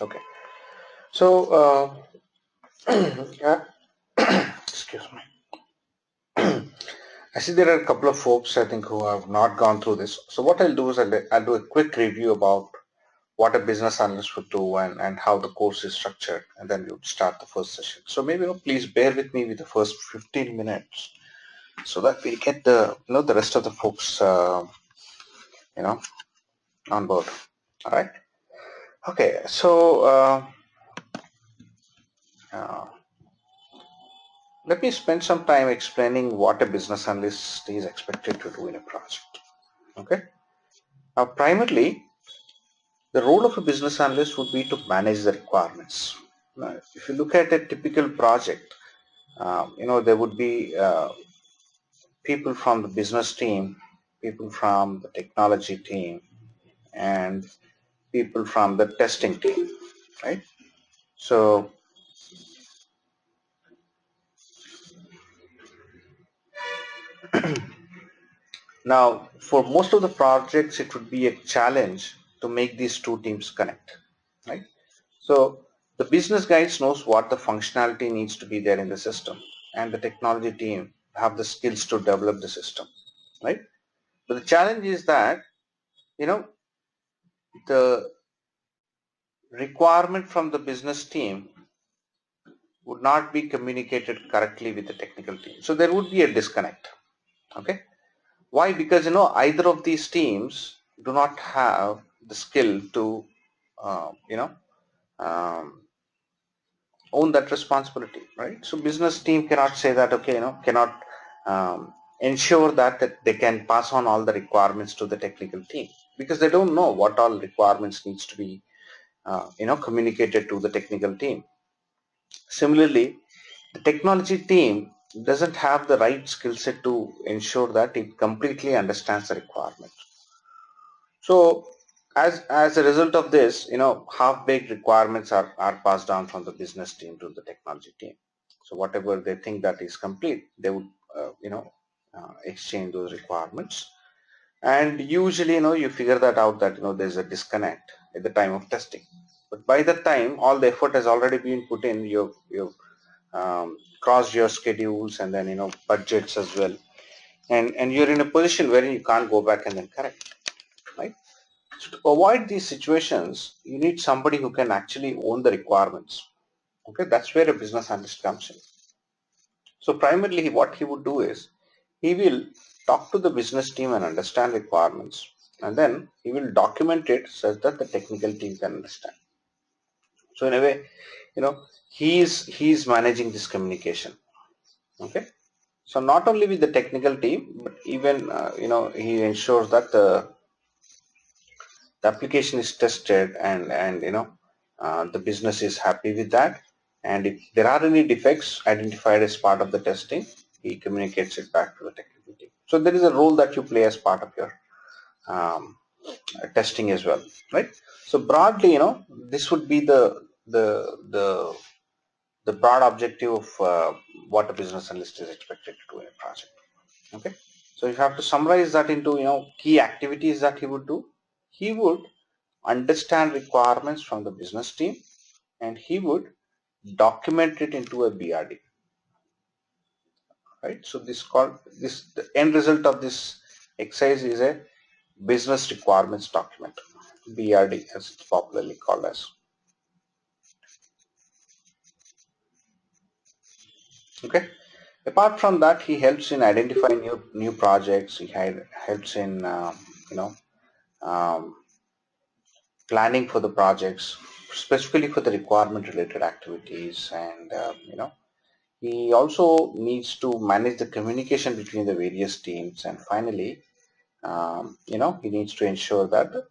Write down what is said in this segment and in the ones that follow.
Okay, so yeah, excuse me. I see there are a couple of folks I think who have not gone through this. So what I'll do is I'll do a quick review about what a business analyst would do and how the course is structured, and then we would start the first session. So maybe please bear with me with the first 15 minutes so that we get the the rest of the folks you know on board. All right. Okay. So uh, let me spend some time explaining what a business analyst is expected to do in a project. Okay. Now, primarily, the role of a business analyst would be to manage the requirements. Now, if you look at a typical project, there would be people from the business team, people from the technology team, and people from the testing team, right? So now, for most of the projects, it would be a challenge to make these two teams connect, right? So the business guys knows what the functionality needs to be there in the system, and the technology team have the skills to develop the system, right? But the challenge is that you know the requirement from the business team would not be communicated correctly with the technical team. So there would be a disconnect. Okay. Why? Because either of these teams do not have the skill to um, own that responsibility, right? So business team cannot say that, okay, cannot ensure that they can pass on all the requirements to the technical team, because they don't know what all requirements needs to be communicated to the technical team. Similarly, the technology team doesn't have the right skill set to ensure that it completely understands the requirement. So as a result of this, half-baked requirements are passed down from the business team to the technology team. So whatever they think that is complete, they would exchange those requirements. And usually, you figure that out that there's a disconnect at the time of testing. But by the time all the effort has already been put in, you've crossed your schedules, and then budgets as well, and you're in a position where you can't go back and then correct, right? So to avoid these situations, you need somebody who can actually own the requirements. Okay, that's where a business analyst comes in. So primarily what he would do is he will talk to the business team and understand requirements, and then he will document it such that the technical team can understand. So in a way, he's managing this communication. Okay. So not only with the technical team, but even he ensures that the application is tested, and the business is happy with that. And if there are any defects identified as part of the testing, he communicates it back to the technical team. So there is a role that you play as part of your um, testing as well, right? So broadly, this would be the broad objective of what a business analyst is expected to do in a project. Okay, so if you have to summarize that into key activities that he would do, he would understand requirements from the business team, and he would document it into a BRD, right? So the end result of this exercise is a business requirements document, BRD as it's popularly called as. Okay. Apart from that, he helps in identifying new projects. He helps in you know um, planning for the projects, specifically for the requirement related activities, and he also needs to manage the communication between the various teams, and finally he needs to ensure that the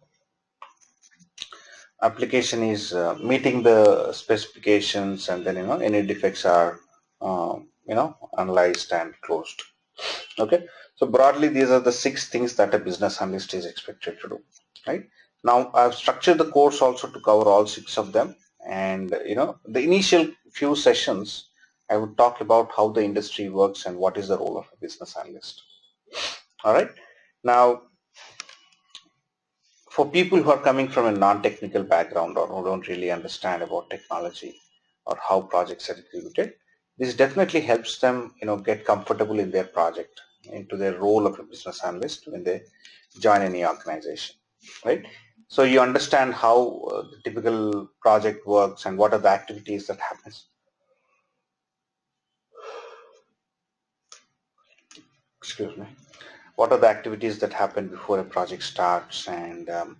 application is meeting the specifications, and then any defects are analyzed and closed. Okay, so broadly these are the 6 things that a business analyst is expected to do, right? Now I've structured the course also to cover all 6 of them, and the initial few sessions I would talk about how the industry works and what is the role of a business analyst. All right, now for people who are coming from a non-technical background or who don't really understand about technology or how projects are executed, this definitely helps them, get comfortable in their project, into their role of a business analyst when they join any organization, right? So you understand how the typical project works and what are the activities that happens. Excuse me. What are the activities that happen before a project starts, and um,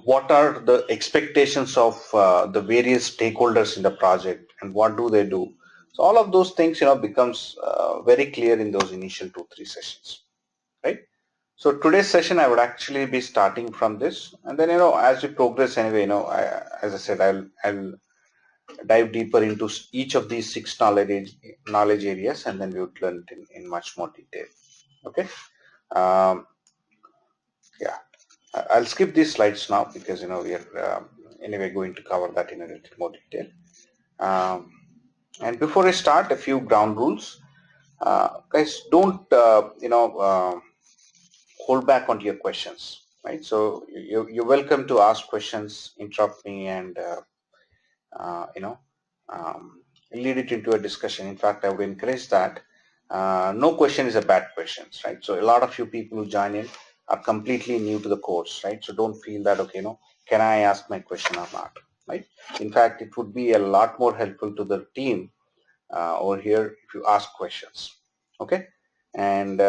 what are the expectations of the various stakeholders in the project, and what do they do. So all of those things becomes very clear in those initial 2-3 sessions, right? So today's session I would actually be starting from this, and then as we progress anyway, as I said, I'll dive deeper into each of these 6 knowledge areas, and then we would learn it in much more detail. Okay. um, yeah, I'll skip these slides now because we are anyway going to cover that in a little more detail. Um, and before I start, a few ground rules. Guys, don't hold back on your questions, right? So you're welcome to ask questions, interrupt me, and uh, you know um, lead it into a discussion. In fact, I would encourage that. No question is a bad question, right? So a lot of you people who join in are completely new to the course, right? So don't feel that, okay, can I ask my question or not, right? In fact, it would be a lot more helpful to the team over here if you ask questions. Okay. And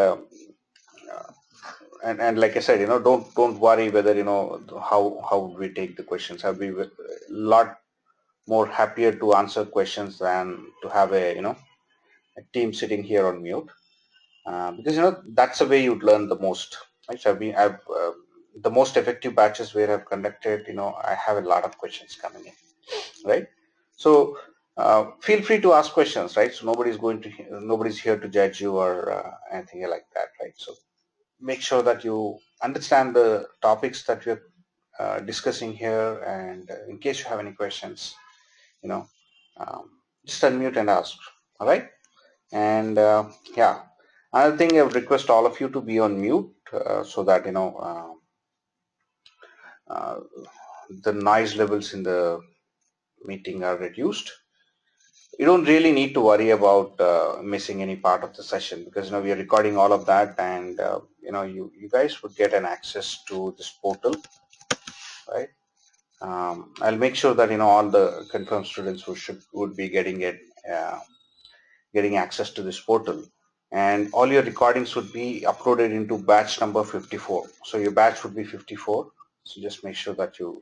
and like I said, don't worry whether how would we take the questions. I'll be a lot more happier to answer questions than to have a team sitting here on mute, because that's the way you'd learn the most, right? So I've the most effective batches where I've conducted, I have a lot of questions coming in, right? So feel free to ask questions, right? So nobody's here to judge you or anything like that, right? So make sure that you understand the topics that we're discussing here, and in case you have any questions, you know um, just unmute and ask. All right. And yeah, another thing, I would request all of you to be on mute, so that uh, the noise levels in the meeting are reduced. You don't really need to worry about missing any part of the session, because we are recording all of that, and you guys would get an access to this portal, right? I'll make sure that all the confirmed students would be uh, getting access to this portal, and all your recordings would be uploaded into batch number 54. So your batch would be 54. So just make sure that you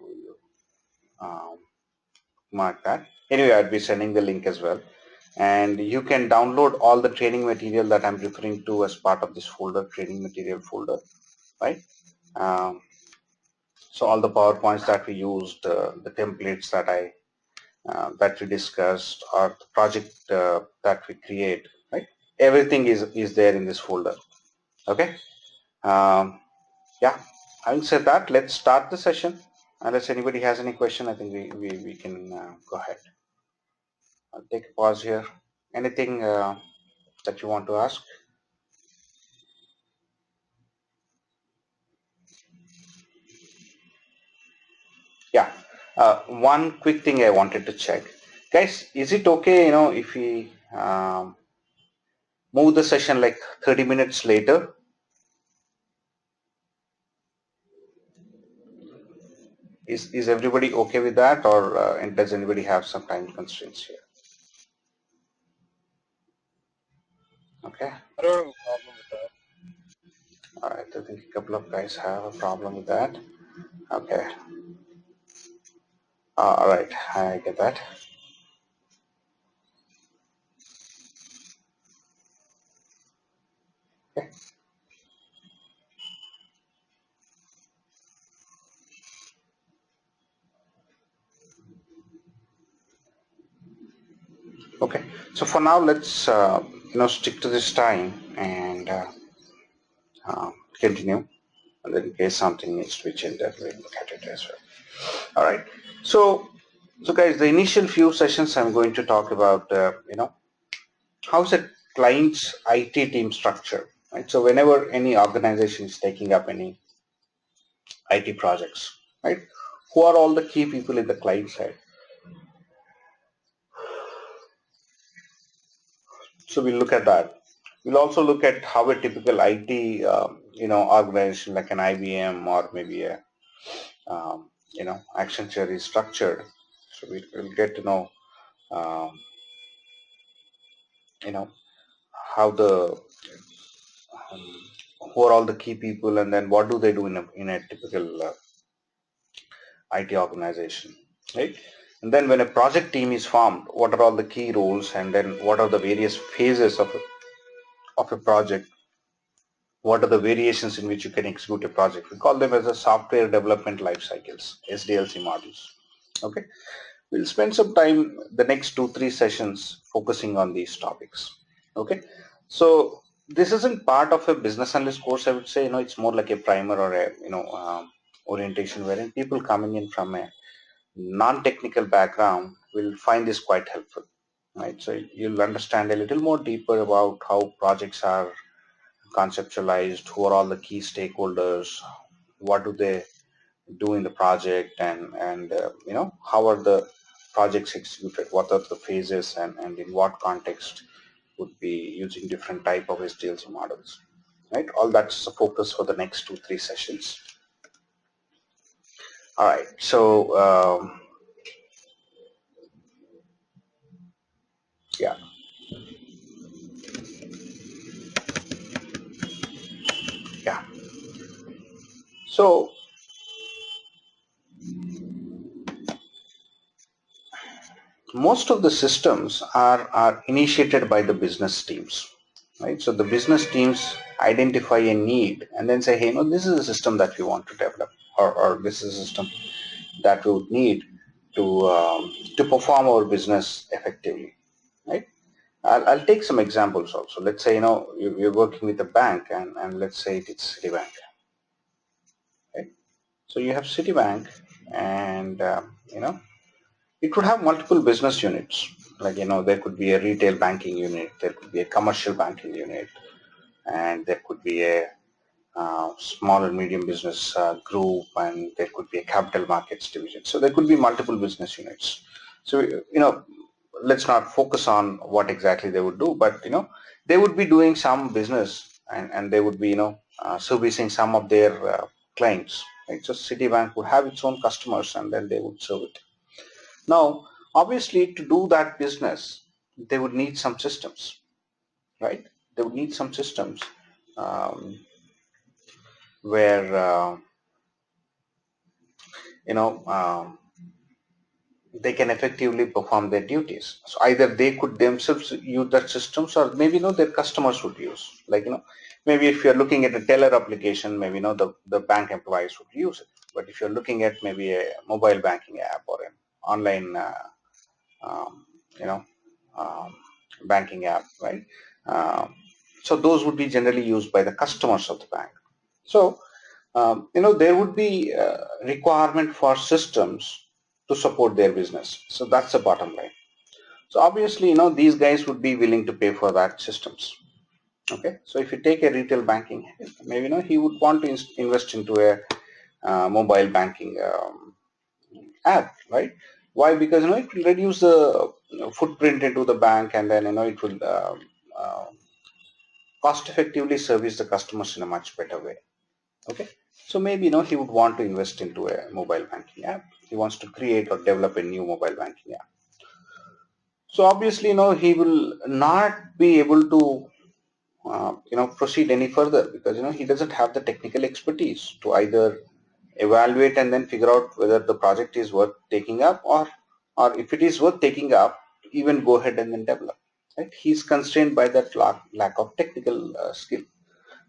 um, mark that. Anyway, I'd be sending the link as well, and you can download all the training material that I'm referring to as part of this folder, training material folder, right? Um, so all the PowerPoints that we used, the templates that we discussed, or the project that we create, right? Everything is there in this folder. Okay. Um, yeah. Having said that, let's start the session. Unless anybody has any question, I think we can go ahead. I'll take a pause here. Anything that you want to ask? Yeah. One quick thing I wanted to check, guys. Is it okay, if we move the session like 30 minutes later? Is everybody okay with that, or and does anybody have some time constraints here? Okay. I don't have a problem with that. All right. I think a couple of guys have a problem with that. Okay. All right. I get that. Okay. Okay. So for now, let's stick to this time and continue. And then in case something needs to be changed, that we'll look at it as well. All right. So guys, the initial few sessions I'm going to talk about, how's a client's IT team structure, right? So whenever any organization is taking up any IT projects, right, who are all the key people in the client side? So we'll look at that. We'll also look at how a typical IT, organization like an IBM or maybe a, Accenture is structured. So we'll get to know, um, you know, how um, who are all the key people, and then what do they do in a typical IT organization, right? And then when a project team is formed, what are all the key roles, and then what are the various phases of a project? What are the variations in which you can execute a project? We call them as a software development life cycles, SDLC models. Okay, we'll spend some time the next 2-3 sessions focusing on these topics. Okay, so this isn't part of a business analyst course. I would say, it's more like a primer or a orientation, wherein people coming in from a non-technical background will find this quite helpful, right? So you'll understand a little more deeper about how projects are conceptualized, who are all the key stakeholders, what do they do in the project, and how are the projects executed, what are the phases, and in what context would be using different type of SDLC models, right? All that's the focus for the next 2-3 sessions. All right, so yeah, yeah. So most of the systems are initiated by the business teams, right? So the business teams identify a need and then say, hey, this is a system that we want to develop, or this is a system that we would need to perform our business effectively, right? I'll take some examples also. Let's say, you're working with a bank, and let's say it's Citibank, right? So you have Citibank, and it could have multiple business units. Like, there could be a retail banking unit, there could be a commercial banking unit, and there could be a small and medium business group, and there could be a capital markets division. So there could be multiple business units. So, let's not focus on what exactly they would do, but, they would be doing some business, and they would be, servicing some of their clients. Right? So Citibank would have its own customers, and then they would serve it. Now, obviously, to do that business, they would need some systems, right? They would need some systems um, where you know they can effectively perform their duties. So either they could themselves use that systems, or maybe their customers would use. Like, maybe if you're looking at a teller application, maybe the bank employees would use it. But if you're looking at maybe a mobile banking app or an online um, you know um, banking app, right? Um, so those would be generally used by the customers of the bank. So there would be requirement for systems to support their business. So that's the bottom line. So obviously, these guys would be willing to pay for that systems. Okay, so if you take a retail banking, maybe he would want to invest into a mobile banking app, right? Why? Because it will reduce the footprint into the bank, and then it will uh, cost effectively service the customers in a much better way. Okay, so maybe he would want to invest into a mobile banking app. He wants to create or develop a new mobile banking app. So obviously, he will not be able to proceed any further, because he doesn't have the technical expertise to either evaluate and then figure out whether the project is worth taking up, or if it is worth taking up, even go ahead and then develop, right? He's constrained by that lack of technical skill.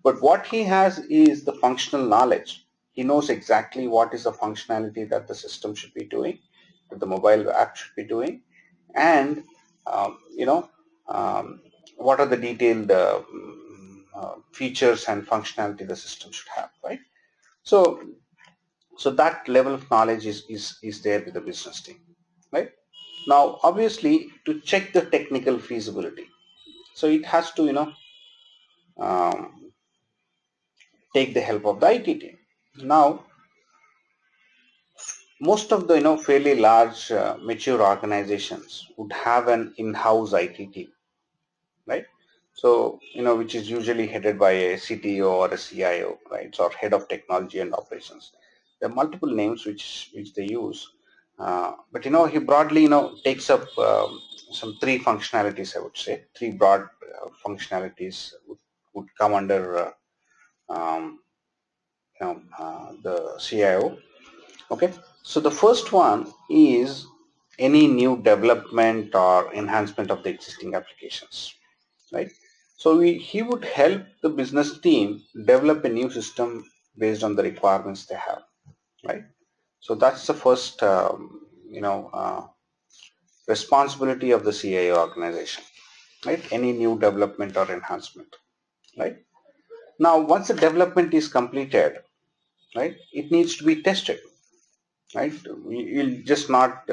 But what he has is the functional knowledge. He knows exactly what is the functionality that the system should be doing, that the mobile app should be doing, and um, you know um, what are the detailed features and functionality the system should have, right? So that level of knowledge is there with the business team, right? Now, obviously, to check the technical feasibility, so it has to um, take the help of the IT team. Now, most of the fairly large mature organizations would have an in-house IT team, right? So which is usually headed by a CTO or a CIO, right? Or head of technology and operations. There are multiple names which they use, but he broadly takes up some three functionalities. I would say three broad functionalities would come under the CIO. Okay, so the first one is any new development or enhancement of the existing applications, right? So he would help the business team develop a new system based on the requirements they have, right? So that's the first responsibility of the CIO organization, right? Any new development or enhancement, right? Now, once the development is completed, right, it needs to be tested, right? You'll just not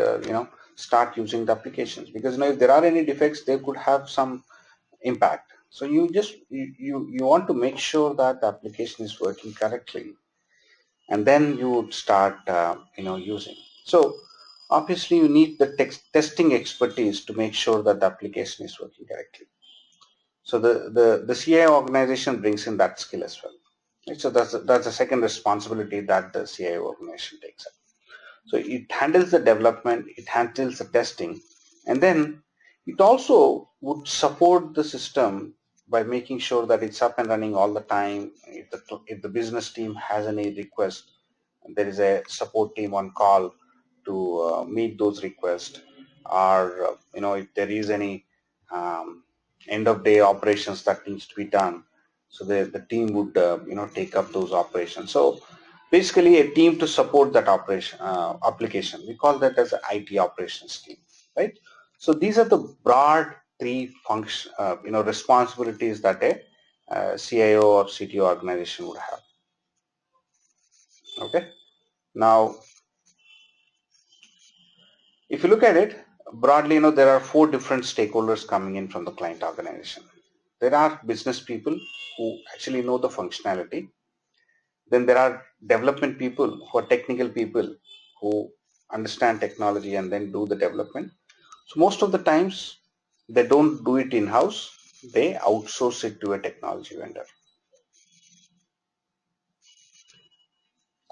start using the applications, because if there are any defects, they could have some impact. So you want to make sure that the application is working correctly, and then you would start using. So obviously you need the testing expertise to make sure that the application is working correctly. So the CIO organization brings in that skill as well, right? So that's the second responsibility that the CIO organization takes up. So it handles the development, it handles the testing, and then it also would support the system by making sure that it's up and running all the time. If the business team has any request, there is a support team on call to meet those requests, or if there is any end of day operations that needs to be done, so the team would take up those operations. So basically a team to support that operation application, we call that as an IT operations team, right? So these are the broad three function responsibilities that a CIO or CTO organization would have. Okay, now if you look at it broadly, there are four different stakeholders coming in from the client organization. There are business people who actually know the functionality. Then there are development people who are technical people who understand technology and then do the development. So most of the times they don't do it in-house, they outsource it to a technology vendor.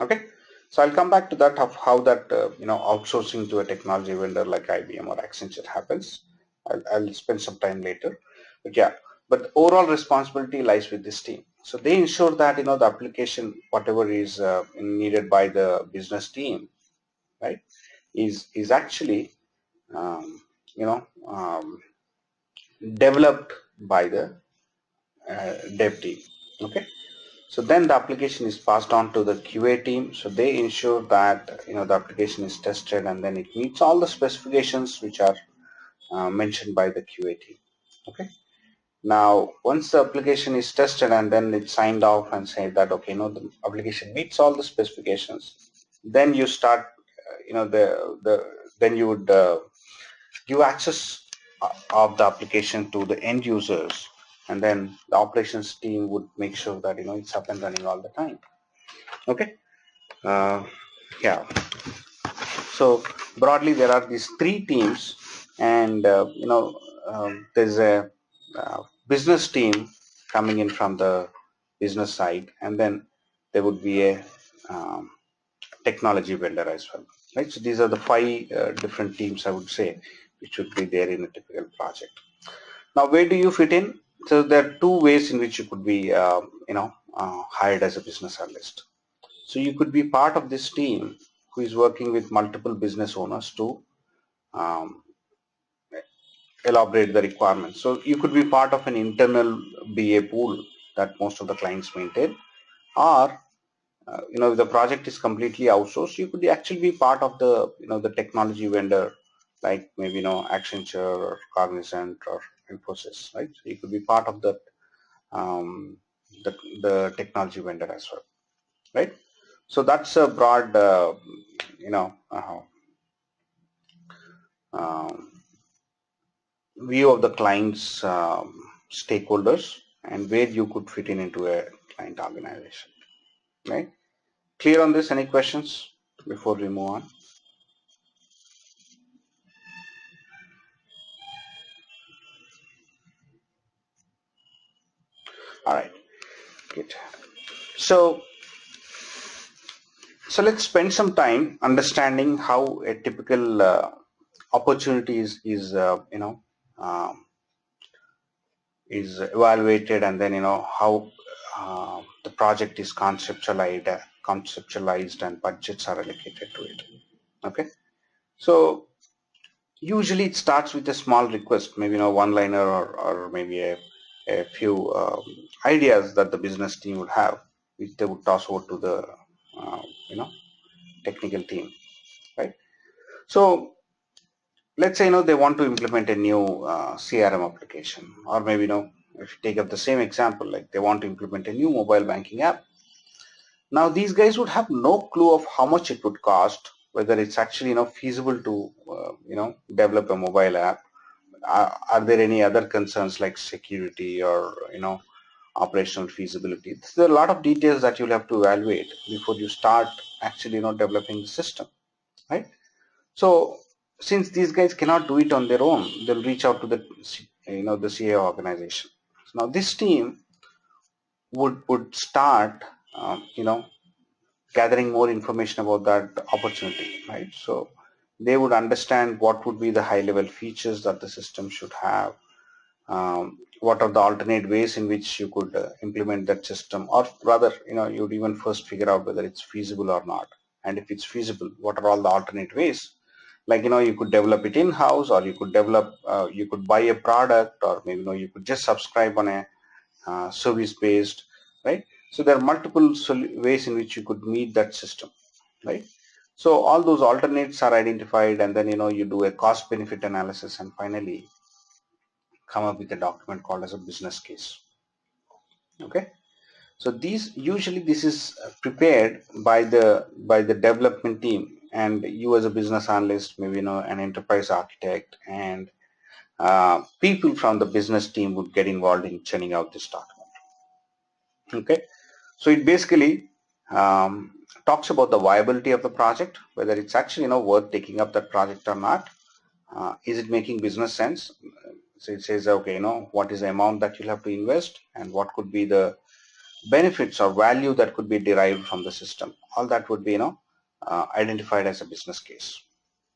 Okay, so I'll come back to that, of how that outsourcing to a technology vendor like IBM or Accenture happens. I'll spend some time later, but yeah, but the overall responsibility lies with this team. So they ensure that the application, whatever is needed by the business team, right, is actually um, you know um, developed by the dev team. Okay, so then the application is passed on to the QA team. So they ensure that the application is tested and then it meets all the specifications which are mentioned by the QA team. Okay, now once the application is tested and then it's signed off and say that okay, the application meets all the specifications, then you start then you would give access of the application to the end users, and then the operations team would make sure that it's up and running all the time. Okay, uh, yeah, so broadly there are these three teams, and there's a business team coming in from the business side, and then there would be a um, technology vendor as well, right? So these are the five different teams, I would say, which should be there in a typical project. Now, where do you fit in? So there are two ways in which you could be, hired as a business analyst. So you could be part of this team who is working with multiple business owners to um, elaborate the requirements. So you could be part of an internal BA pool that most of the clients maintain, or if the project is completely outsourced, you could actually be part of the the technology vendor, like maybe Accenture or Cognizant or Infosys, right? So you could be part of um, the technology vendor as well, right? So that's a broad you know uh, um, view of the client's stakeholders and where you could fit in into a client organization. right? Clear on this? Any questions before we move on? All right, good. So let's spend some time understanding how a typical opportunity um, is evaluated, and then how the project is conceptualized and budgets are allocated to it. Okay, so usually it starts with a small request, maybe one liner, or maybe a few ideas that the business team would have, which they would toss over to the uh, you know technical team, right? So let's say they want to implement a new CRM application, or maybe if you take up the same example, like they want to implement a new mobile banking app. Now these guys would have no clue of how much it would cost, whether it's actually feasible to develop a mobile app. Are there any other concerns like security or operational feasibility? There are a lot of details that you'll have to evaluate before you start actually developing the system, right? So since these guys cannot do it on their own, they'll reach out to the the CA organization. So now this team would start gathering more information about that opportunity, right? So they would understand what would be the high level features that the system should have, what are the alternate ways in which you could implement that system, or rather you'd even first figure out whether it's feasible or not, and if it's feasible, what are all the alternate ways. Like you could develop it in-house, or you could buy a product, or maybe you could just subscribe on a service based, right? So there are multiple ways in which you could meet that system, right? So all those alternates are identified, and then you do a cost benefit analysis, and finally come up with a document called as a business case. Okay, so this is prepared by the development team, and you as a business analyst, maybe an enterprise architect, and people from the business team would get involved in churning out this document. Okay, so it basically talks about the viability of the project, whether it's actually worth taking up that project or not. Is it making business sense? So it says, okay, what is the amount that you'll have to invest, and what could be the benefits or value that could be derived from the system. All that would be identified as a business case,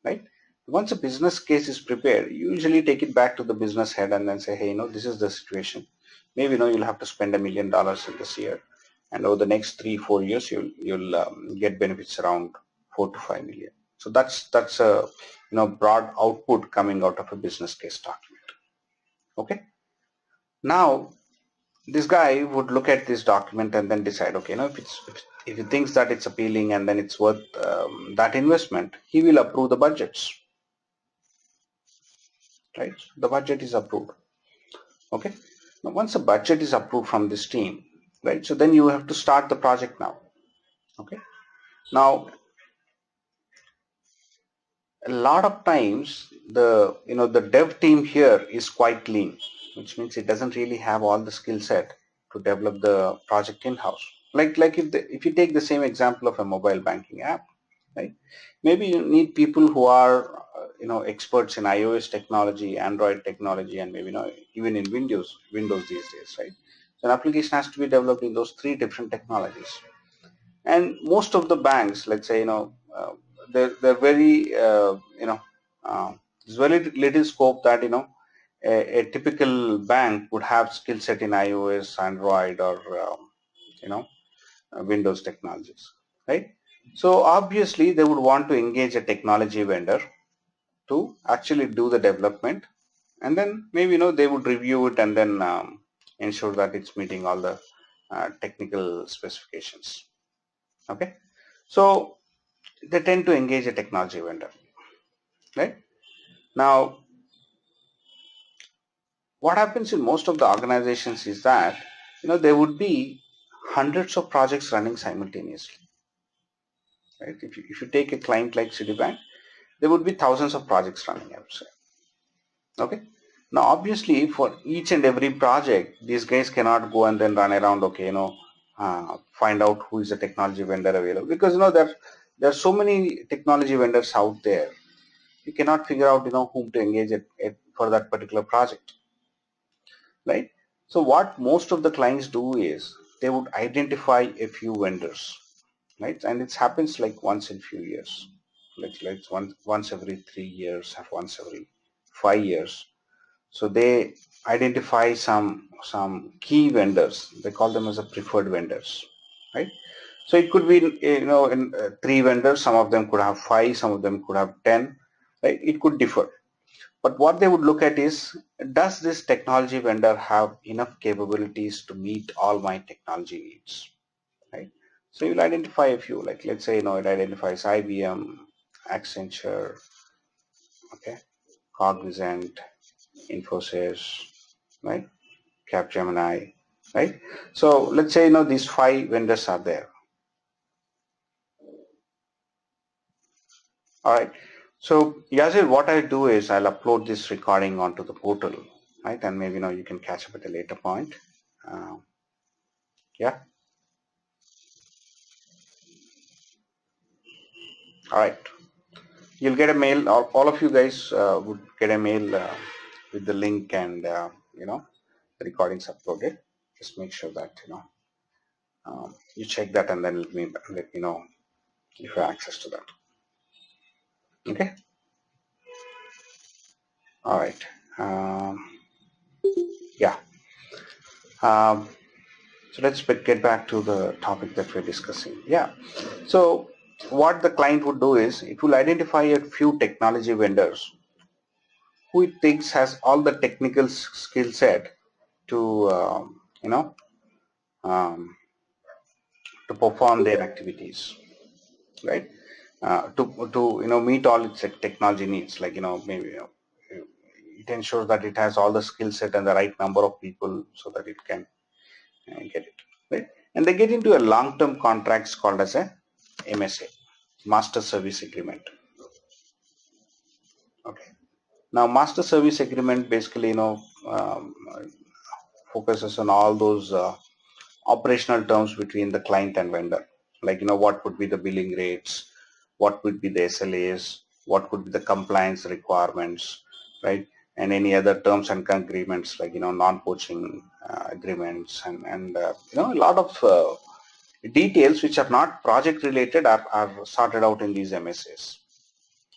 right? Once a business case is prepared, you usually take it back to the business head and then say, hey, this is the situation. Maybe you'll have to spend $1 million in this year, and over the next 3-4 years you'll get benefits around 4 to 5 million. So that's a broad output coming out of a business case document. Okay, now this guy would look at this document and then decide, okay, if he thinks that it's appealing and then it's worth that investment, he will approve the budgets, right? The budget is approved. Okay, now once the budget is approved from this team, right, so then you have to start the project now. Okay, now a lot of times the dev team here is quite lean, which means it doesn't really have all the skill set to develop the project in-house. Like if you take the same example of a mobile banking app, right? Maybe you need people who are experts in iOS technology, Android technology, and maybe even in Windows these days, right? So an application has to be developed in those three different technologies. And most of the banks, let's say they're very there's very little scope that a typical bank would have skill set in iOS, Android, or Windows technologies, right? So obviously they would want to engage a technology vendor to actually do the development, and then maybe they would review it and then ensure that it's meeting all the technical specifications. Okay, so they tend to engage a technology vendor, right? Now what happens in most of the organizations is that there would be hundreds of projects running simultaneously, right? If you take a client like Citibank, there would be thousands of projects running, I would say. Okay, now obviously for each and every project, these guys cannot go and then run around, okay, find out who is the technology vendor available, because there are so many technology vendors out there. You cannot figure out whom to engage for that particular project, right? So what most of the clients do is they would identify a few vendors, right? And it happens like once in few years, like once every 3 years or once every 5 years. So they identify some key vendors. They call them as a preferred vendors, right? So it could be in three vendors. Some of them could have five. Some of them could have 10. Right? It could differ. But what they would look at is, does this technology vendor have enough capabilities to meet all my technology needs? Right? So you'll identify a few. Like let's say it identifies IBM, Accenture, okay, Cognizant, Infosys, right? Capgemini, right? So let's say these five vendors are there. All right. So Yazir, what I do is I'll upload this recording onto the portal, right? And maybe you can catch up at a later point. Uh, yeah. All right. You'll get a mail. All of you guys would get a mail with the link and the recordings uploaded. Just make sure that you check that and then let me know if you have access to that. Okay. All right. Yeah. Um, so let's get back to the topic that we're discussing. Yeah. So what the client would do is it will identify a few technology vendors who it thinks has all the technical skill set to um, to perform their activities, right? To meet all its technology needs, like maybe it ensures that it has all the skill set and the right number of people so that it can get it, right? And they get into a long-term contracts called as a MSA, Master Service Agreement. Okay. Now, Master Service Agreement basically, focuses on all those operational terms between the client and vendor. Like, what would be the billing rates, what would be the SLAs, what could be the compliance requirements, right? And any other terms and agreements like, non-poaching agreements and a lot of details which are not project related are sorted out in these MSAs,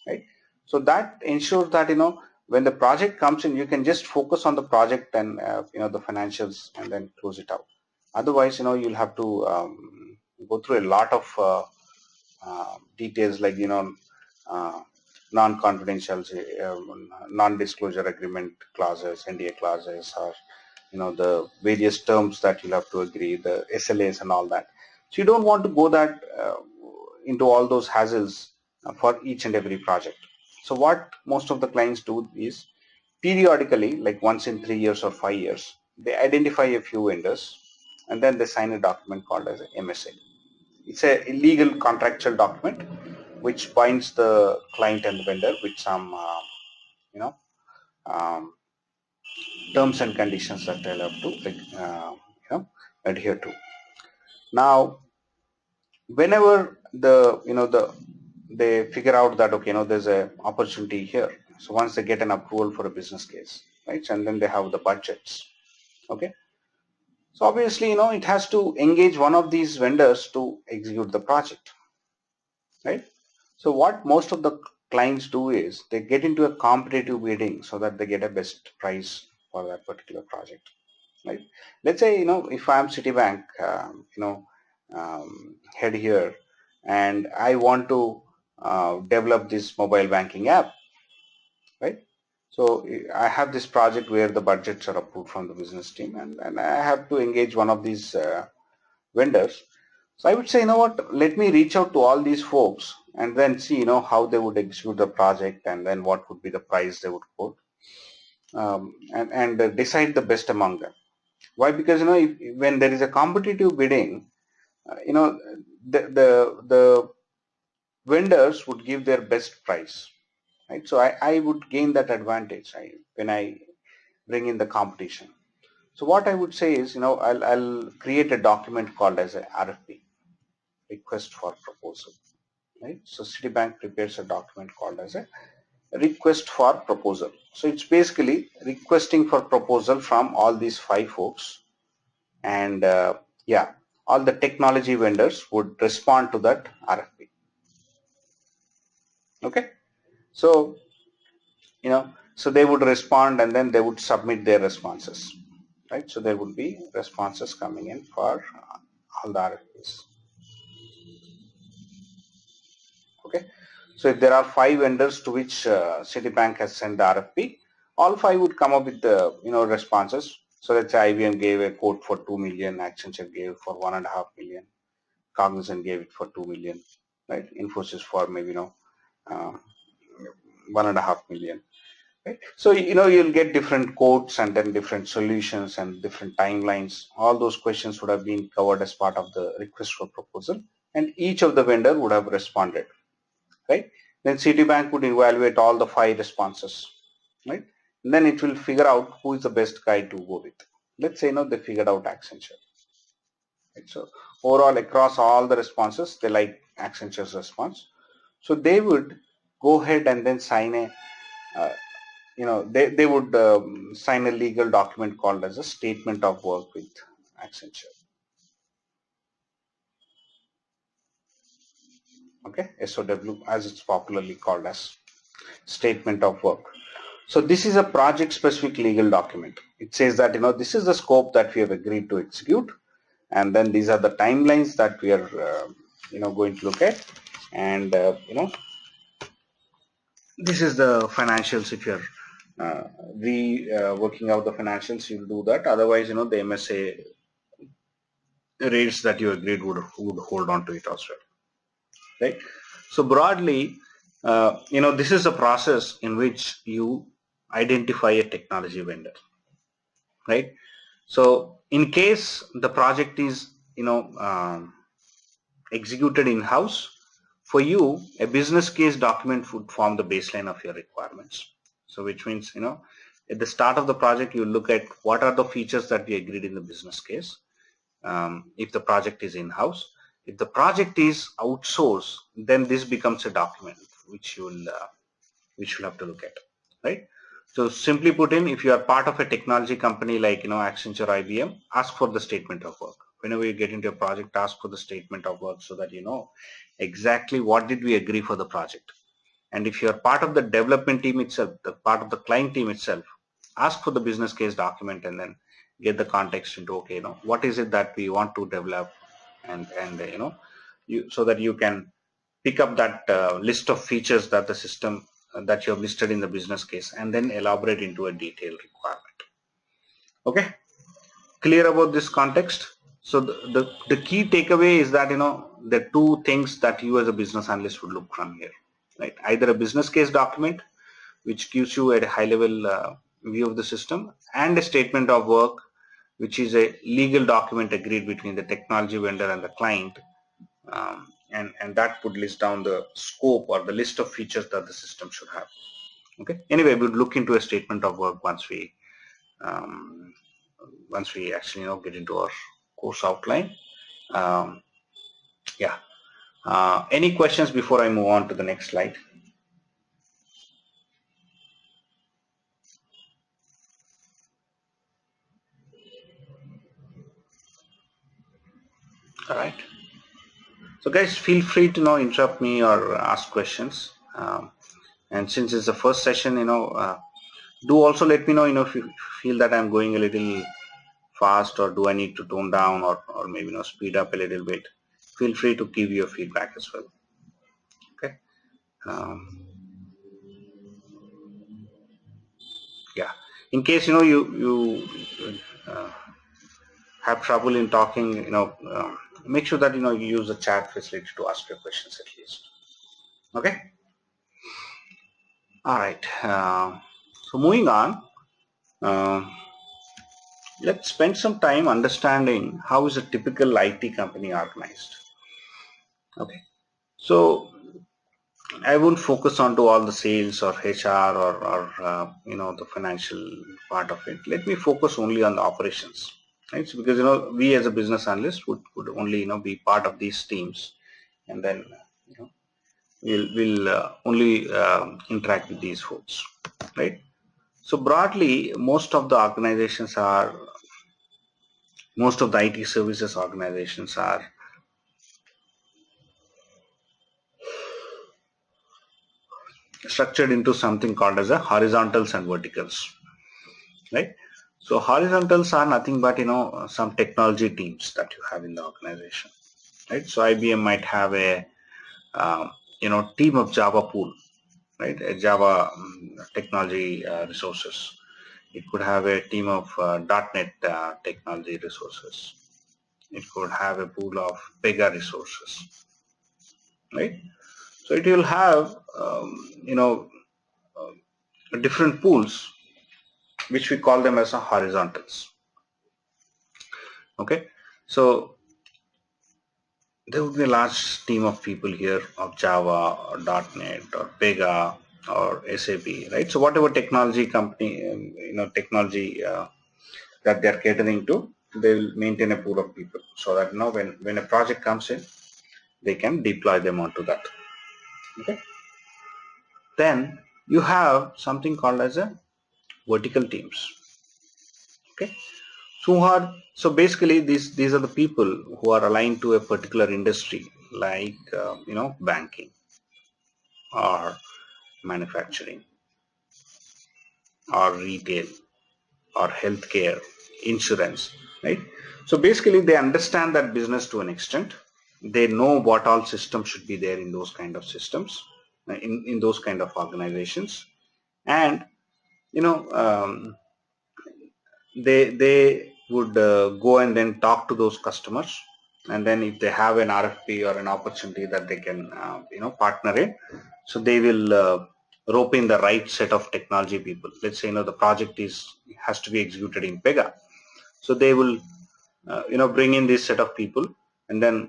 right? So that ensures that when the project comes in, you can just focus on the project and the financials and then close it out. Otherwise, you'll have to go through a lot of details like uh, non-confidentiality, non-disclosure agreement clauses, NDA clauses, or the various terms that you'll have to agree, the SLAs and all that. So you don't want to go that into all those hassles for each and every project. So what most of the clients do is periodically, like once in 3 years or 5 years, they identify a few vendors and then they sign a document called as a MSA. It's a legal contractual document which binds the client and the vendor with some you know um, terms and conditions that they'll have to adhere to. Now, whenever they figure out that okay, there's a opportunity here. So once they get an approval for a business case, right, and then they have the budgets. Okay, so obviously it has to engage one of these vendors to execute the project, right? So what most of the clients do is they get into a competitive bidding so that they get a best price for that particular project, right? Let's say if I'm Citibank, head here, and I want to develop this mobile banking app, right? So I have this project where the budgets are approved from the business team, and I have to engage one of these vendors. So I would say, what, let me reach out to all these folks and then see, how they would execute the project and then what would be the price they would quote, and decide the best among them. Why? Because, when there is a competitive bidding, you know, the vendors would give their best price, right? So I would gain that advantage when I bring in the competition. So what I would say is, I'll create a document called as a RFP, request for proposal, right? So Citibank prepares a document called as a request for proposal. So it's basically requesting for proposal from all these 5 folks, and yeah, all the technology vendors would respond to that RFP. Okay, so so they would respond and then they would submit their responses, right? So there would be responses coming in for all the RFPs. Okay, so if there are 5 vendors to which Citibank has sent the RFP, all 5 would come up with the responses. So let's say IBM gave a quote for 2 million, Accenture gave for 1.5 million, Cognizant gave it for 2 million, right? Infosys for maybe 1.5 million. Right? So you'll get different quotes and then different solutions and different timelines. All those questions would have been covered as part of the request for proposal, and each of the vendor would have responded, right? Then Citibank would evaluate all the 5 responses, right? And then it will figure out who is the best guy to go with. Let's say they figured out Accenture. Right? So overall across all the responses, they like Accenture's response. So they would go ahead and then sign a they would sign a legal document called as a statement of work with Accenture. Okay, SOW as it's popularly called as statement of work. So this is a project specific legal document. It says that this is the scope that we have agreed to execute, and then these are the timelines that we are going to look at, and this is the financials. If you're working out the financials, you'll do that. Otherwise the MSA rates that you agreed would hold on to it as well, right? So broadly, this is a process in which you identify a technology vendor, right? So in case the project is executed in-house, for you a business case document would form the baseline of your requirements. So which means at the start of the project you look at what are the features that we agreed in the business case. If the project is in-house, if the project is outsourced, then this becomes a document which you'll have to look at, right? So simply put in, if you are part of a technology company like Accenture, IBM, ask for the statement of work. Whenever you get into a project, ask for the statement of work so that you know exactly what did we agree for the project. And if you are part of the development team itself, the part of the client team itself, ask for the business case document and then get the context into, okay, what is it that we want to develop, and so that you can pick up that list of features that the system that you have listed in the business case and then elaborate into a detailed requirement. Okay, clear about this context? So the key takeaway is that the 2 things that you as a business analyst would look from here, right? Either a business case document which gives you a high level view of the system, and a statement of work which is a legal document agreed between the technology vendor and the client, and that would list down the scope or the list of features that the system should have. Okay, anyway, we'll look into a statement of work once we actually get into our course outline. Yeah, any questions before I move on to the next slide? All right, so guys, feel free to interrupt me or ask questions, and since it's the first session, do also let me know if you feel that I'm going a little fast, or do I need to tone down, or maybe speed up a little bit. Feel free to give your feedback as well. Okay, yeah, in case you uh, have trouble in talking, make sure that you use the chat facility to ask your questions at least. Okay, all right, so moving on, uh, let's spend some time understanding how is a typical IT company organized. Okay, so I won't focus on to all the sales or HR or the financial part of it. Let me focus only on the operations, right? So because we as a business analyst would only be part of these teams, and then you know we'll only interact with these folks, right? So broadly, most of the IT services organizations are structured into something called as a horizontals and verticals, right? So horizontals are nothing but some technology teams that you have in the organization, right? So IBM might have a team of Java pool, right? A Java technology resources. It could have a team of .NET technology resources. It could have a pool of Pega resources, right? So it will have different pools, which we call them as a horizontals. Okay, so there would be a large team of people here of Java or .NET or Pega or SAP, right? So whatever technology company, technology that they are catering to, they will maintain a pool of people so that when a project comes in, they can deploy them onto that. Okay. Then you have something called as a vertical teams. Okay. So basically these are the people who are aligned to a particular industry, like banking or manufacturing or retail or healthcare, insurance, right? So basically they understand that business to an extent. They know what all systems should be there in those kind of systems, in those kind of organizations. And you know um, they would go and then talk to those customers, and then if they have an RFP or an opportunity that they can partner in, so they will rope in the right set of technology people. Let's say the project has to be executed in Pega, so they will bring in this set of people and then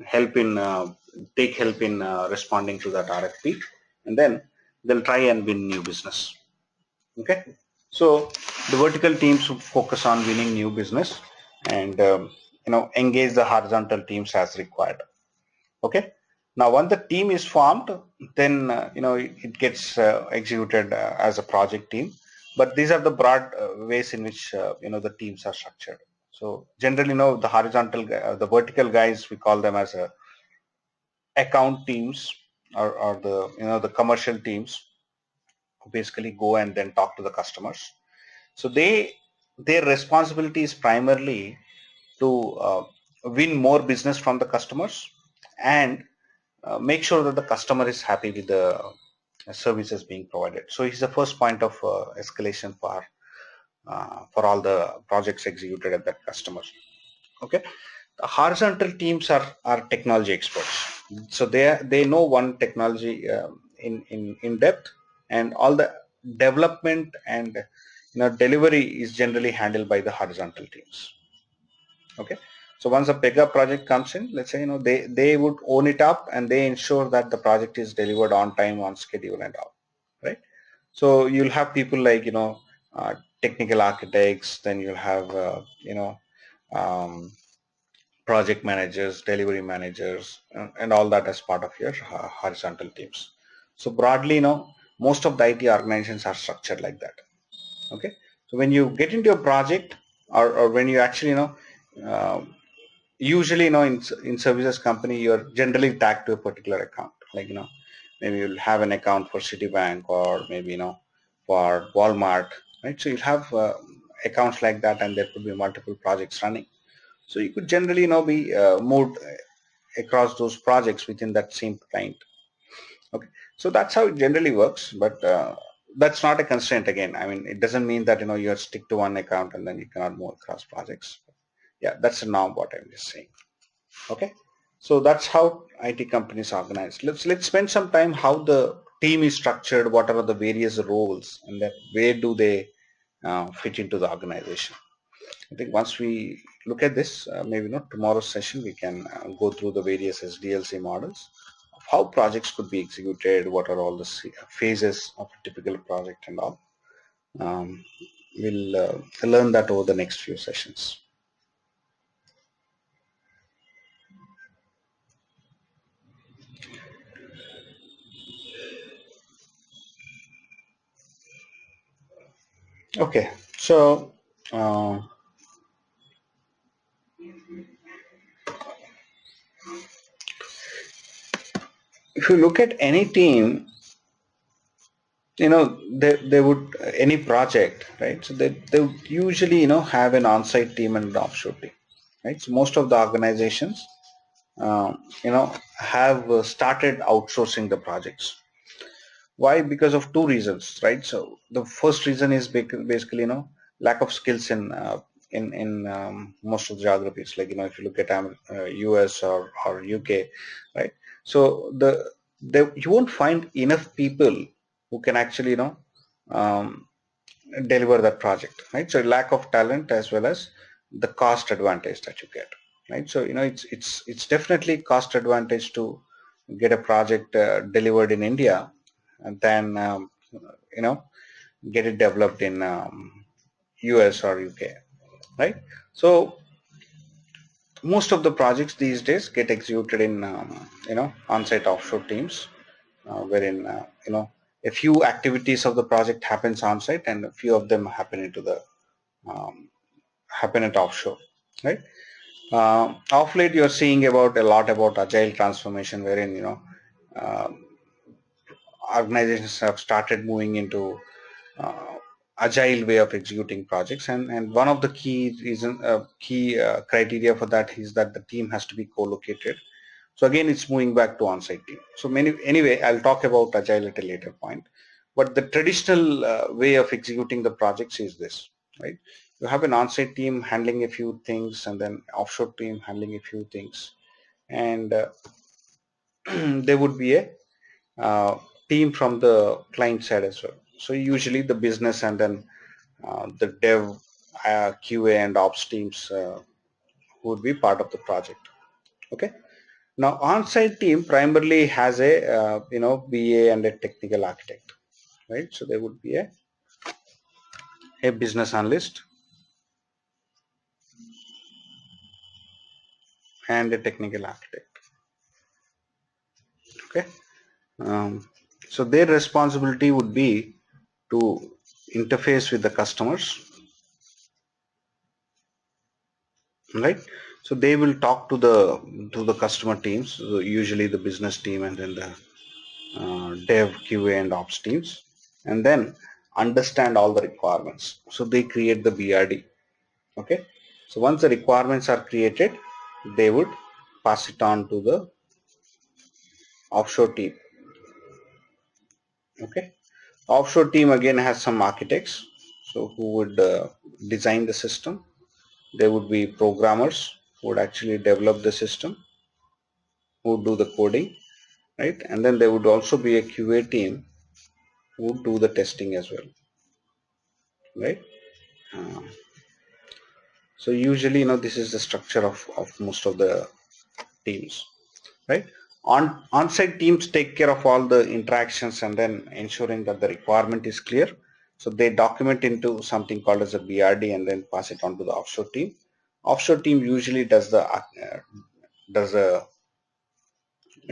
take help in responding to that RFP, and then they'll try and win new business. Okay, so the vertical teams focus on winning new business and engage the horizontal teams as required. Okay, now once the team is formed, then it gets executed as a project team. But these are the broad ways in which the teams are structured. So generally, the vertical guys, we call them as account teams, or the commercial teams who basically go and then talk to the customers. So their responsibility is primarily to win more business from the customers and make sure that the customer is happy with the services being provided. So it's the first point of escalation for all the projects executed at that customer. Okay, the horizontal teams are technology experts. So they know one technology in depth, and all the development and delivery is generally handled by the horizontal teams. Okay, so once a Pega project comes in, let's say they would own it up and they ensure that the project is delivered on time, on schedule, and all, right? So you'll have people like technical architects, then you'll have um, project managers, delivery managers, and all that as part of your horizontal teams. So broadly, most of the IT organizations are structured like that. Okay, so when you get into a project, or when you actually uh, usually in services company, you're generally tagged to a particular account, like maybe you'll have an account for Citibank, or maybe for Walmart, right? So you'll have accounts like that, and there could be multiple projects running. So you could generally be moved across those projects within that same client. Okay, so that's how it generally works, but that's not a constraint. Again, I mean, it doesn't mean that you stick to one account and then you cannot move across projects. Yeah, that's a norm, what I'm just saying. Okay, so that's how IT companies organize. Let's spend some time how the team is structured, what are the various roles, and then where do they fit into the organization. I think once we look at this, maybe not tomorrow's session, we can go through the various SDLC models of how projects could be executed, what are all the phases of a typical project and all. Um, we'll learn that over the next few sessions. Okay, so if you look at any team, they would any project, right? So they would usually have an on-site team and an offshore team, right? So most of the organizations have started outsourcing the projects. Why? Because of two reasons, right? So the first reason is basically lack of skills in most of the geographies, like if you look at US or UK, right? So you won't find enough people who can actually um, deliver that project, right? So lack of talent as well as the cost advantage that you get, right? So it's definitely cost advantage to get a project delivered in India and then you know get it developed in US or UK, right? So most of the projects these days get executed in on-site offshore teams, wherein a few activities of the project happens on-site and a few of them um, happen at offshore, right? Of late, you're seeing about a lot about agile transformation, wherein um, organizations have started moving into uh, agile way of executing projects, and one of the key criteria for that is that the team has to be co-located. So again, it's moving back to on-site team. So anyway, I'll talk about agile at a later point. But the traditional way of executing the projects is this, right? You have an on-site team handling a few things, and then offshore team handling a few things, and there would be a uh, team from the client side as well. So usually the business and then the dev, QA, and ops teams would be part of the project. Okay. Now, on-site team primarily has a BA and a technical architect, right? So there would be a business analyst and a technical architect. Okay. Um, so their responsibility would be to interface with the customers, right? So they will talk to the customer teams, so usually the business team and then the dev, QA, and ops teams, and then understand all the requirements. So they create the BRD. Okay. So once the requirements are created, they would pass it on to the offshore team. Okay. Offshore team again has some architects, so who would design the system. There would be programmers who would actually develop the system, who would do the coding, right? And then there would also be a QA team who would do the testing as well, right? Uh, so usually, this is the structure of most of the teams, right? On-site teams take care of all the interactions and then ensuring that the requirement is clear. So they document into something called as a BRD and then pass it on to the offshore team. Offshore team usually does a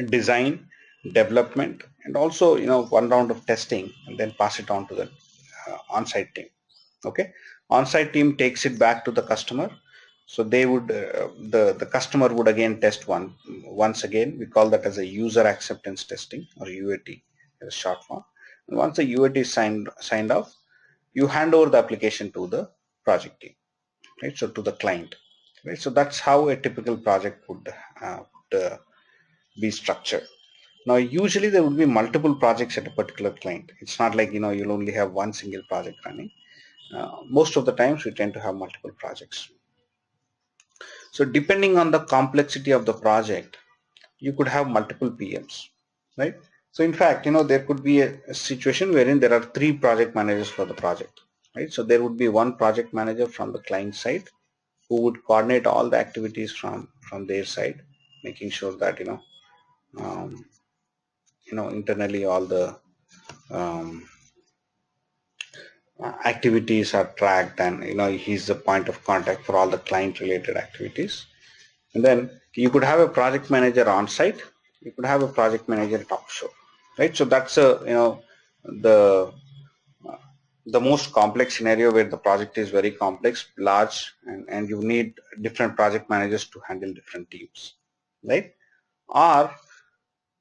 design, development, and also one round of testing and then pass it on to the on-site team. Okay, on-site team takes it back to the customer. So they would the customer would again test once again. We call that as a user acceptance testing, or UAT as a short form. And once the UAT is signed off, you hand over the application to the project team, right? So to the client, right? So that's how a typical project would be structured. Now, usually there would be multiple projects at a particular client. It's not like you'll only have one single project running. Most of the times we tend to have multiple projects. So depending on the complexity of the project, you could have multiple PMs, right? So in fact, there could be a situation wherein there are 3 project managers for the project, right? So there would be one project manager from the client side who would coordinate all the activities from their side, making sure that um, internally all the um, activities are tracked, and he's the point of contact for all the client related activities. And then you could have a project manager on site, you could have a project manager at offshore, right? So that's the the most complex scenario where the project is very complex, large, and you need different project managers to handle different teams, right? Or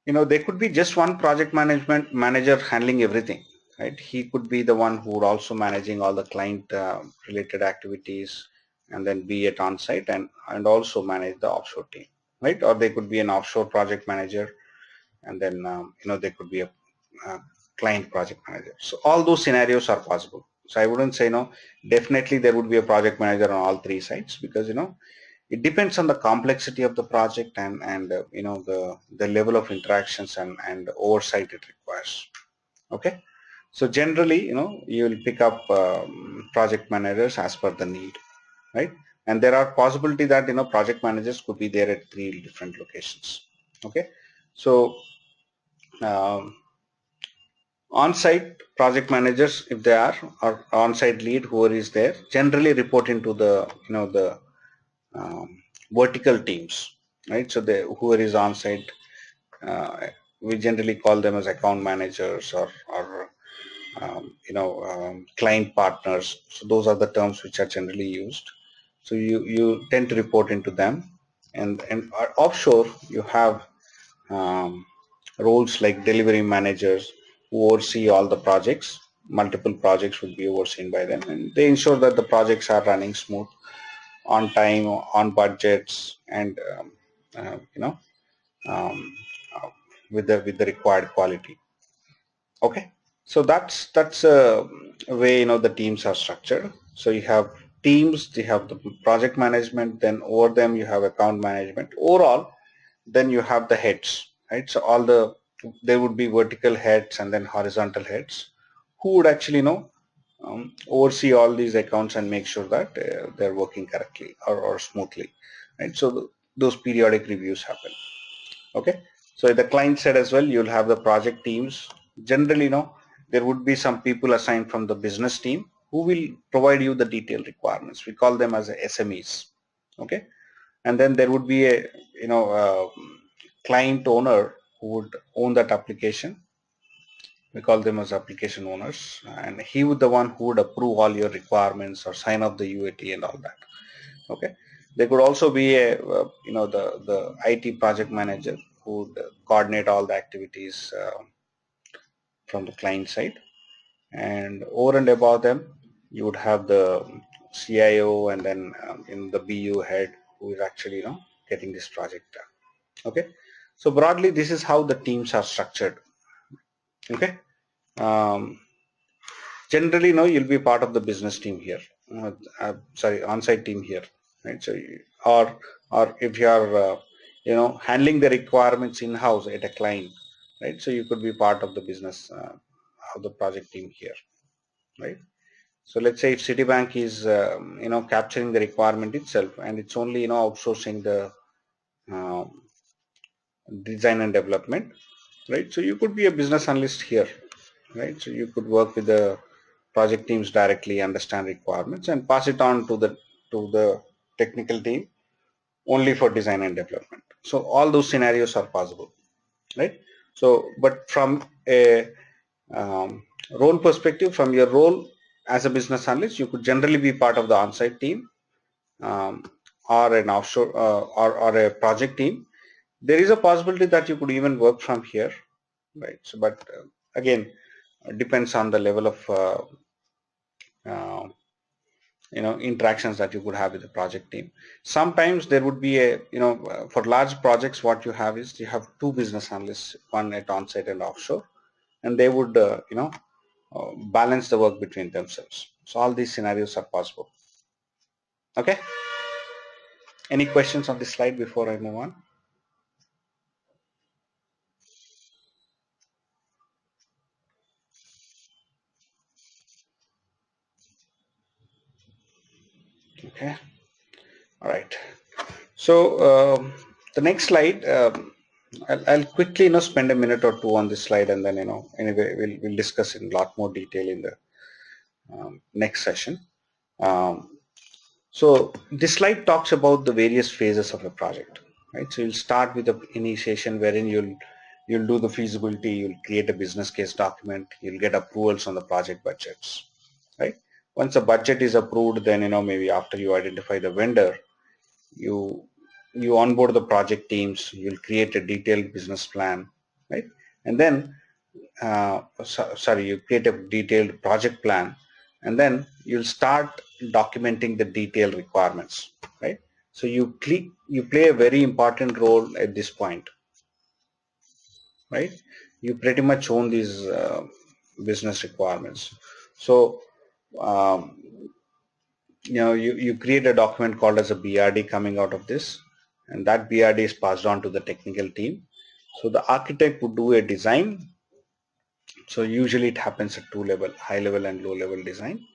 there could be just one project management manager handling everything, right? He could be the one who would also managing all the client related activities, and then be it on site and also manage the offshore team, right? Or they could be an offshore project manager, and then there could be a uh, client project manager. So all those scenarios are possible. So I wouldn't say no, definitely there would be a project manager on all three sides, because it depends on the complexity of the project, and the level of interactions and oversight it requires. Okay, so generally you will pick up project managers as per the need, right? And there are possibility that project managers could be there at three different locations. Okay, so um, on-site project managers, if they are, or on-site lead, whoever is there, generally report into the the vertical teams, right? So whoever is on-site, we generally call them as account managers, or client partners. So those are the terms which are generally used. So you tend to report into them, and offshore you have um, roles like delivery managers who oversee all the projects. Multiple projects would be overseen by them, and they ensure that the projects are running smooth, on time, on budgets, and um, uh, with the required quality. Okay, so that's a way the teams are structured. So you have teams, you have the project management, then over them you have account management. Overall, then you have the heads, right? So there would be vertical heads and then horizontal heads who would actually oversee all these accounts and make sure that they're working correctly or smoothly, right? So those periodic reviews happen. Okay, so at the client side as well, you'll have the project teams. Generally there would be some people assigned from the business team who will provide you the detailed requirements. We call them as SMEs. Okay, and then there would be a client owner who would own that application. We call them as application owners, and he would the one who would approve all your requirements or sign off the UAT and all that. Okay, there could also be a the IT project manager who would coordinate all the activities from the client side, and over and above them you would have the CIO, and then in the BU head who is actually getting this project done. Okay, so broadly this is how the teams are structured. Okay, um, generally you'll be part of the business team here, sorry, on-site team here, right? So or if you are handling the requirements in-house at a client, right? So you could be part of the business of the project team here, right? So let's say if Citibank is capturing the requirement itself, and it's only outsourcing the um, design and development, right? So you could be a business analyst here, right? So you could work with the project teams directly, understand requirements, and pass it on to the technical team only for design and development. So all those scenarios are possible, right? So, but from a role perspective, from your role as a business analyst, you could generally be part of the on-site team, um, or an offshore or a project team. There is a possibility that you could even work from here, right? So, but again, it depends on the level of uh, interactions that you could have with the project team. Sometimes there would be a for large projects, what you have is you have two business analysts, one at on-site and offshore, and they would balance the work between themselves. So all these scenarios are possible. Okay, any questions on this slide before I move on? Okay, all right. So the next slide, I'll quickly spend a minute or two on this slide, and then anyway we'll discuss in a lot more detail in the next session. Um, so this slide talks about the various phases of a project, right? So you'll start with the initiation, wherein you'll do the feasibility, you'll create a business case document, you'll get approvals on the project budgets, right? Once the budget is approved, then maybe after you identify the vendor, you you onboard the project teams, you'll create a detailed business plan, right? And then you create a detailed project plan, and then you'll start documenting the detailed requirements, right? So you play a very important role at this point, right? You pretty much own these business requirements. So um, you create a document called as a BRD coming out of this, and that BRD is passed on to the technical team. So the architect would do a design. So usually it happens at two level, high level and low level design.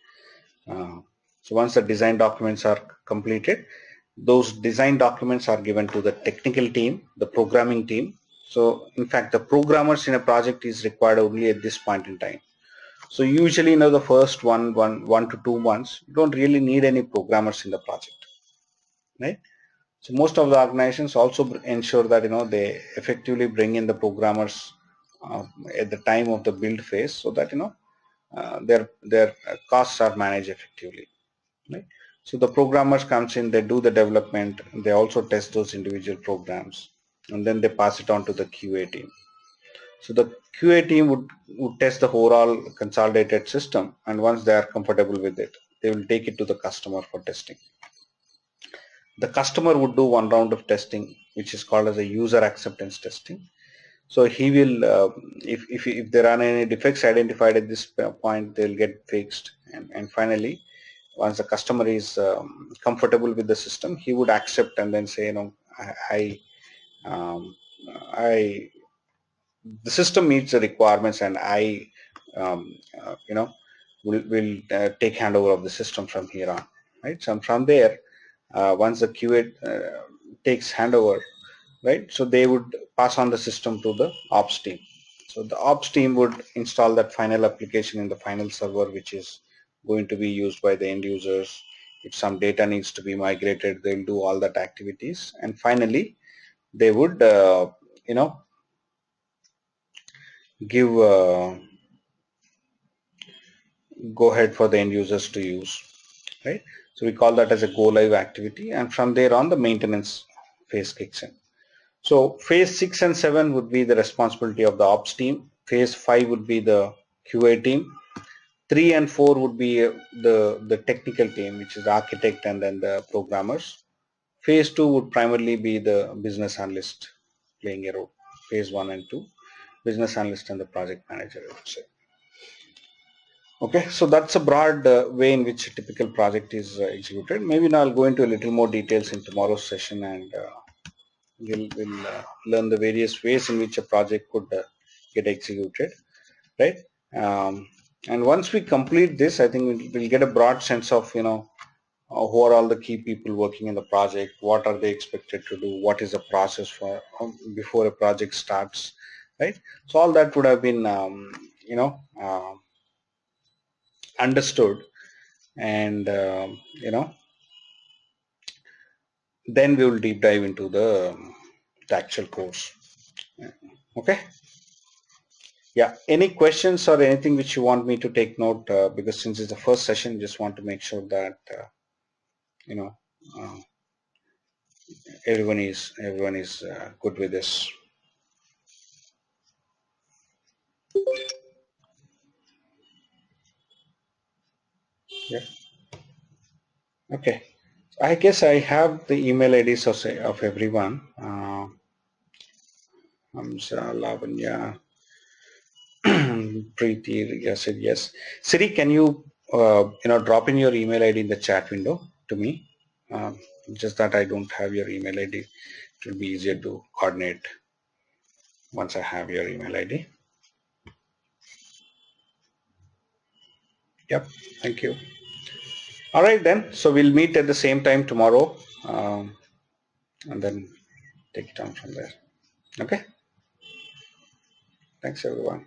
Uh, so once the design documents are completed, those design documents are given to the technical team, the programming team. So in fact, the programmers in a project is required only at this point in time. So usually, the first one to 2 months, you don't really need any programmers in the project, right? So most of the organizations also ensure that they effectively bring in the programmers at the time of the build phase, so that their costs are managed effectively, right? So the programmers comes in, they do the development, they also test those individual programs, and then they pass it on to the QA team. So the QA team would test the overall consolidated system, and once they are comfortable with it, they will take it to the customer for testing. The customer would do one round of testing, which is called as a user acceptance testing. So he will, if there are any defects identified at this point, they'll get fixed. And finally, once the customer is comfortable with the system, he would accept and then say, I, um, I the system meets the requirements, and I, will take handover of the system from here on, right? So from there, once the QA takes handover, right? So they would pass on the system to the ops team. So the ops team would install that final application in the final server, which is going to be used by the end users. If some data needs to be migrated, they'll do all that activities, and finally they would, give go ahead for the end users to use, right? So we call that as a go live activity, and from there on the maintenance phase kicks in. So phase 6 and 7 would be the responsibility of the ops team. Phase 5 would be the QA team. 3 and 4 would be the technical team, which is the architect and then the programmers. Phase 2 would primarily be the business analyst playing a role. Phase 1 and 2, business analyst and the project manager, I would say. Okay, so that's a broad way in which a typical project is executed. Maybe now I'll go into a little more details in tomorrow's session, and we'll learn the various ways in which a project could get executed, right? Um, and once we complete this, I think we'll get a broad sense of who are all the key people working in the project, what are they expected to do, what is the process for before a project starts, right? So all that would have been understood, and then we will deep dive into the actual course. Okay. Yeah, any questions or anything which you want me to take note, because since it's the first session, just want to make sure that you know uh, everyone is good with this. Yeah. Okay. I guess I have the email IDs of everyone. Hamza, Lavanya, Preeti, Riya said yes. Siri, can you drop in your email ID in the chat window to me? Um, just that I don't have your email ID. It will be easier to coordinate once I have your email ID. Yep. Thank you. All right then. So we'll meet at the same time tomorrow, and then take it on from there. Okay, thanks everyone.